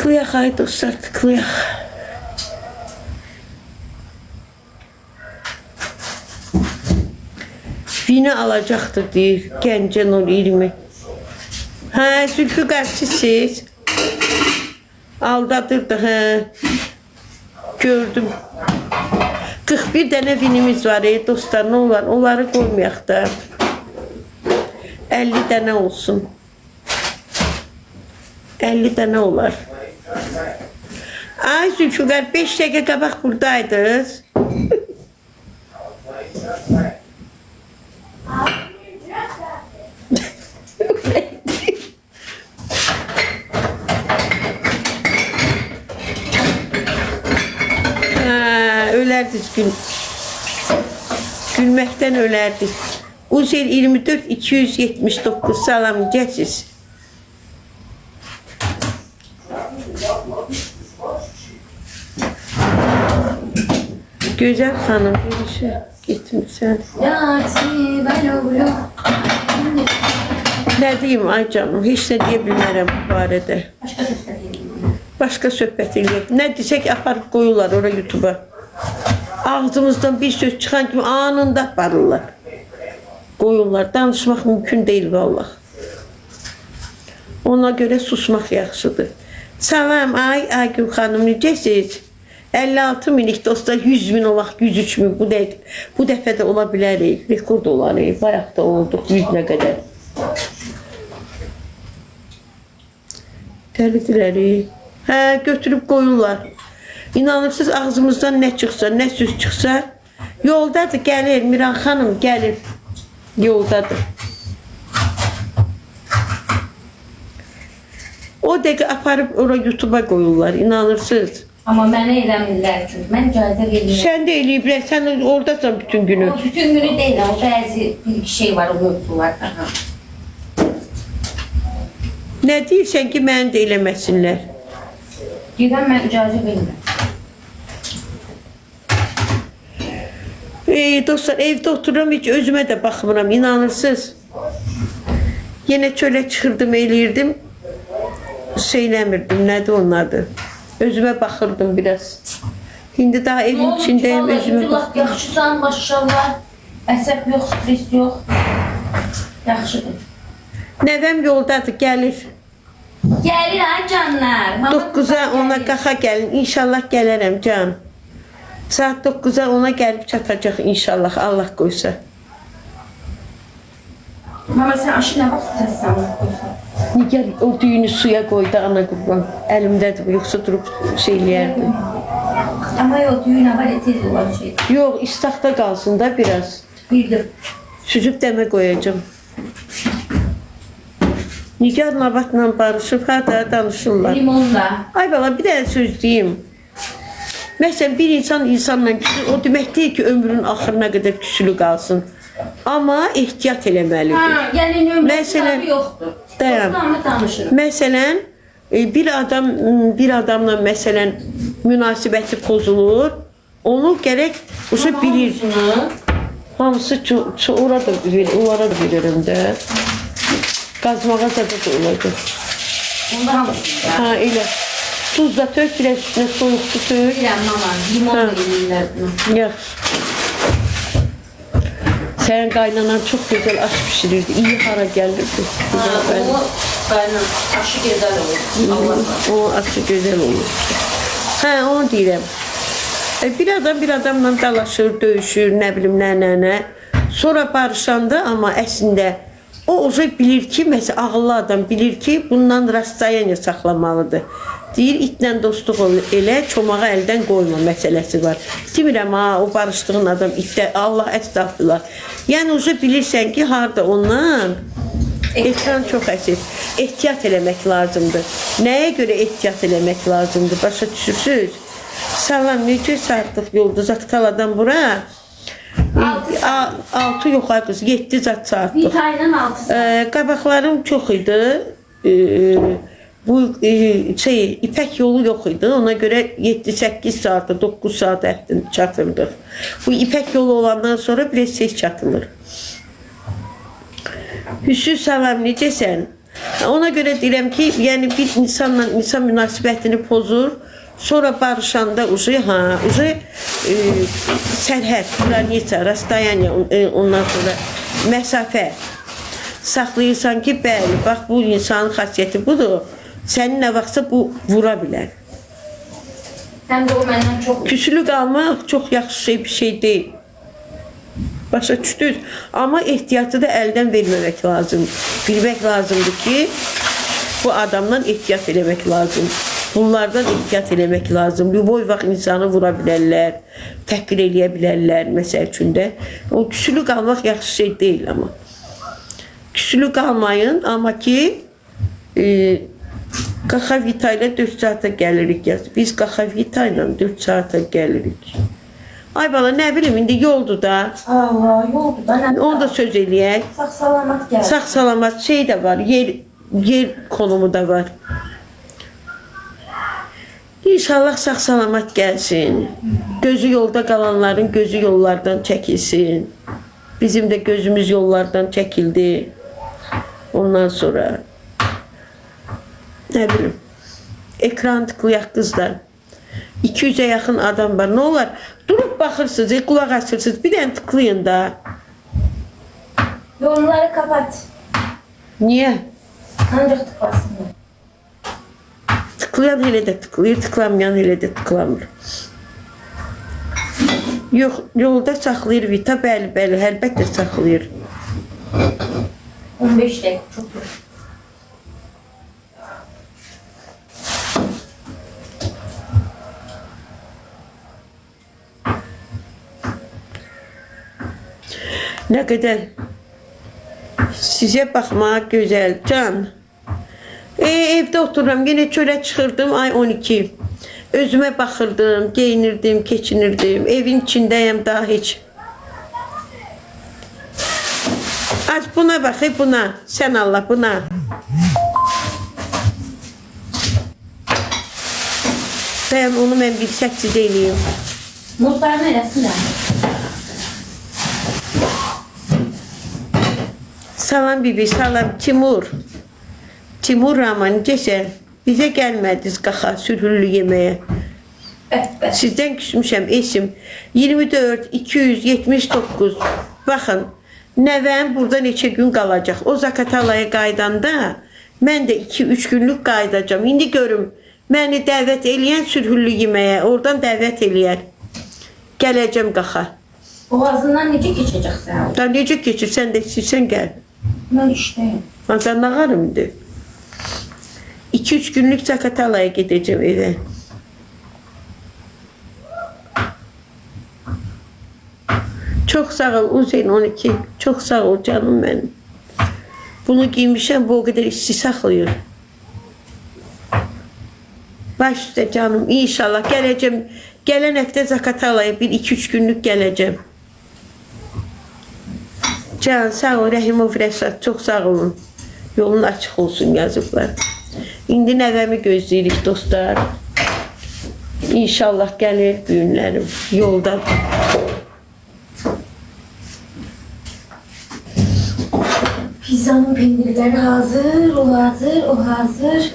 Tıklayaq ay dostlar, tıklayaq. Vini alacaqdır deyir, Gəncə 020. Hə, Zülfüqar sizsiz. Aldadırdı, hə. Gördüm. 41 dənə vinimiz var, dostlar, nə olar? Onları qoymayaq da. 50 dənə olsun. 50 dənə olar. Ay Zülfüqar, 5 dəqiqə qabaq buradaydınız. Ölərdik gülməkdən ölərdik. Uzel 24 279 salam necəsiz? Gözəl xanım görüşü getmirsən. Nə deyim ay canım, heç nə deyə bilmərəm bu barədə. Başqa söhbət eləyək. Nə desək aparıb qoyurlar ora YouTube'a. Ağzımızdan bir söz çıxan kimi anında aparırlar. Qoyurlar. Danışmaq mümkün deyil vallah. Ona görə susmaq yaxşıdır. Salam ay Aygül xanım, necəsiz? 56 minik dostlar, 100 min olaq, 103 min. Bu dəfə də ola bilərik. Rekord olarıq. Bayaq da olduq 100-nə qədər. Dəlidirərik. Hə, götürüb qoyurlar. İnanırsınız ağzımızdan nə çıxsa, nə söz çıxsa, yoldadır, gəlir, Miran xanım gəlir, yoldadır. O dəqiqə aparıb ora YouTube'a qoyurlar, inanırsınız. Amma mənə eləmirlər çünki, mən icazə verirəm. Sən də eləyiblər, sən oradasan bütün günü. O bütün günü deyil, o bəzi bir şey var, o mövzular. Nə deyirsən ki, məni də eləməsinlər? Gedən mən icazə verirəm. Dostlar, evdə otururam, heç özümə də baxmıram, inanırsınız. Yenə çölə çıxırdım, eləyirdim. Söyləmirdim, nədir onun adı? Özümə baxırdım biraz. İndi daha evin içindəyim, özümə baxırdım. Yaxşısan, maşallah. Əsəb yox, stres yox. Yaxşıdır. Nəvəm yoldadır, gəlir. Gəlir ay canlar. 9-a 10-a qaxa gəlin, inşallah gələrəm can. Saat 9-a 10-a gəlib çatacaq inşallah, Allah qoysa. Mama sən aşı nə vaxt istəsən qoysan? Nigar o düyünü suya qoydu ana qurban. Əlimdədir, yoxsa durub şey eləyərdim. Amma o düyün əvvəl tez olan şeydir. Yox, istaqda qalsın da biraz. Bildim. Süzüb dəmə qoyacağım. Nigar Nabatla barışıb, hada danışırlar. Limonla. Ay bala, bir dənə söz deyim. Məsələn, bir insan insanla küsür, o demək deyil ki, ömrünün axırına qədər küsülü qalsın. Amma ehtiyat eləməlidir. Ha, yəni nömrəsi Məsələn, yoxdur. dayan. Dostlarla danışırıq. Məsələn, bir adamla məsələn münasibəti pozulur. Onu gərək bilir. Hamısı orada bilirəm də. Qazmağa səbəb olacaq. Onda hamısı. Ha, elə. Tuz da tök, biraz üstünə soyuq su tök. Bilirəm mama, limon verirlər bunu. Yaxşı. Sənin qaynanan çox gözəl aş pişirirdi. İyi hara gəlirdi. Ha, o qaynan aşı gözəl olur. Allah. O aşı gözəl olur. Hə, onu deyirəm. Bir adamla dalaşır, döyüşür, nə bilim, nə. Sonra barışanda amma əslində o bilir ki, məsələn, ağıllı adam bilir ki, bundan rastayaniya saxlamalıdır. Deyir, itlə dostluq elə, çomağı əldən qoyma məsələsi var. Demirəm, o barışdığın adam itlə, Allah əstəğfirullah. Yəni, bilirsən ki, harada ondan ekran çox əsir. Ehtiyat eləmək lazımdır. Nəyə görə ehtiyat eləmək lazımdır? Başa düşürsünüz? Salam, necə saatlıq yoldu Zaktaladan bura? 6 yox ay qız, 7 zat saatlıq. Bir tayla 6 saat. Qabaqlarım çox idi. Bu İpək yolu yox idi. Ona görə 7-8 saat, 9 saat çatırdıq. Bu İpək yolu olandan sonra biraz tez çatılır. Hüsnü salam, necəsən? Ona görə deyirəm ki, yəni bir insanla insan münasibətini pozur. Sonra barışanda sərhəd, qranica, rastayaniya, ondan sonra məsafə saxlayırsan ki, bəli, bax bu insanın xasiyyəti budur. Səni nə vaxtsa bu vura bilər. Həm də o məndən çox... Küslü qalmaq çox yaxşı bir şey deyil. Başa düşdünüz. Amma ehtiyatı da əldən verməmək lazım. Bilmək lazımdır ki, bu adamdan ehtiyat eləmək lazım. Bunlardan ehtiyat eləmək lazım. Lüboy vaxt insanı vura bilərlər, təhqir eləyə bilərlər, məsəl üçün də. O küslü qalmaq yaxşı şey deyil amma. Küslü qalmayın, amma ki, Qaxavita ilə 4 saata gəlirik. Biz Qaxavita ilə 4 saata gəlirik. Ay bala, nə bilim, indi yoldur da. Allah, yoldur da. Onu da söz eləyək. Sağ-salamat gəl. Sağ-salamat şey də var, yer konumu da var. İnşallah sağ-salamat gəlsin. Gözü yolda qalanların gözü yollardan çəkilsin. Bizim də gözümüz yollardan çəkildi. Ondan sonra nə bilim, ekran tıklayaq qızlar. 200'e yaxın adam var. Nə olar? Durub baxırsınız, qulaq açırsınız. Bir dənə tıklayın da. Yorumları kapat. Niyə? Ancaq tıklasınlar. Tıklayan elə də tıklayır, tıklamayan elə də tıklamır. Yox, yolda saxlayır Vita, bəli, əlbəttə saxlayır. 15 dəqiqə, çox yox. Nə qədər sizə baxmaq gözəl, can. Evdə otururam, yenə çörə çıxırdım, ay 12. Özümə baxırdım, geyinirdim, keçinirdim. Evin içindəyəm daha heç. Az buna bax, buna. Sən Allah, buna. Bəyəm onu mən bir səksiz eləyim. Muzlarını eləsinlər. Salam bibi, salam Timur. Timur Rahman, necəsən? Bizə gəlmədiniz qaxa, sürhüllü yeməyə. Sizdən küsmüşəm, eşim. 24, 279. Baxın, nəvəm burada neçə gün qalacaq. O Zakatalaya qaydanda mən də 2-3 günlük qaydacam. İndi görüm, məni dəvət eləyən sürhüllü yeməyə, oradan dəvət eləyər. Gələcəm qaxa. Boğazından necə keçəcəksən? Da necə keçir, sən də istəyirsən gəl. Mən işləyim. Mən nağarım indi. 2-3 günlük Zakatalaya gedəcəm evə. Çox sağ ol Uzeyn 12. Çox sağ ol canım mənim. Bunu giymişəm, bu o qədər isti saxlayır. Baş üstə canım, inşallah gələcəm. Gələn həftə Zakatalaya bir 2-3 günlük gələcəm. Can, sağ ol Rəhimov Rəşad, çox sağ olun. Yolun açıq olsun yazıblar. İndi nəvəmi gözləyirik dostlar. İnşallah gəlir düyünlərim yolda. Pizzanın pendirləri hazır, o hazır, o hazır.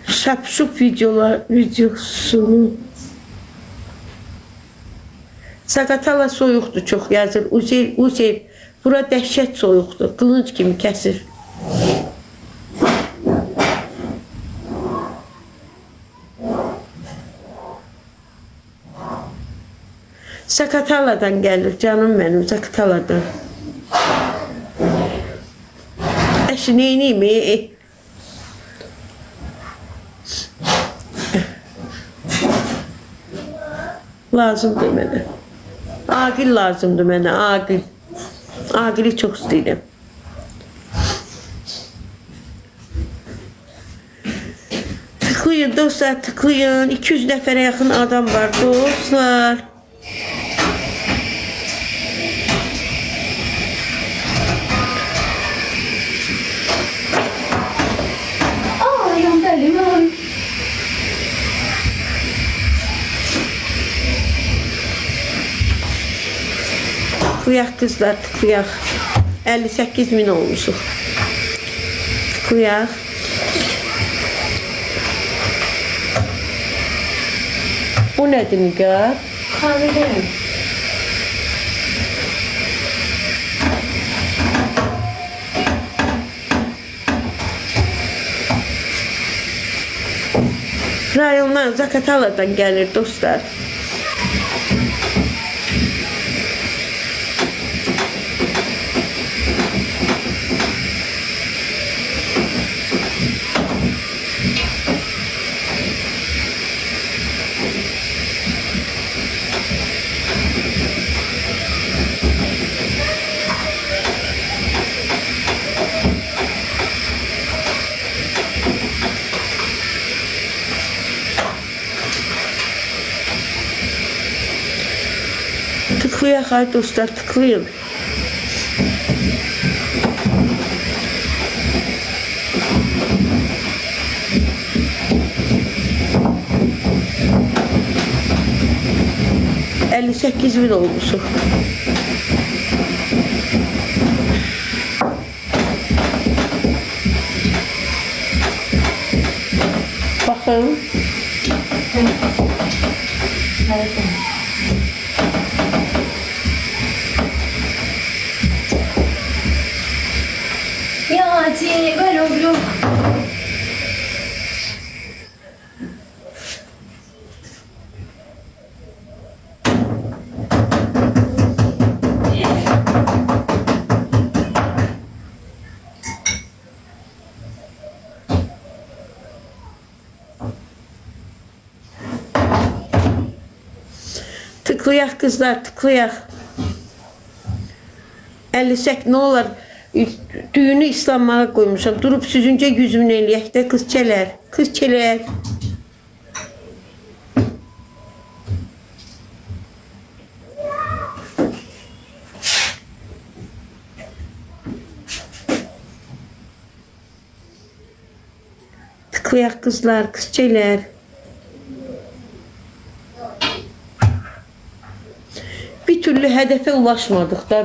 Şapşup videosunu. Zakatala soyuqdur çox yazır. Uzeyl, bura dəhşət soyuqdur. Qılınc kimi kəsir. Zakataladan gəlir canım mənim, Zakataladan. Əşi, neyniyim? Lazımdır mənə. Aqil lazımdır mənə, aqil. Aqili çox istəyirəm. Tıklayın dostlar, tıklayın. 200 nəfərə yaxın adam var dostlar. Ayağım dəlim, ay. Tıklayaq qızlar, tıklayaq. 58.000 olmuşuq. Tıklayaq. Bu nədir Nigar? Kahveden. Rayondan, Zakataladan gəlir dostlar. Tıklayaq ay dostlar, tıklayın. $58.000 olmuşuq. Baxın. Ya Hatice böyle oluyor. Tıklayaq qızlar, tıklayaq. 58 nə olar? Düyünü islanmağa qoymuşam. Durub süzüncə yüzümün eləyək də qızçələr. Qızçələr. Tıklayaq qızlar, qızçələr. Bir türlü hədəfə ulaşmadıq da.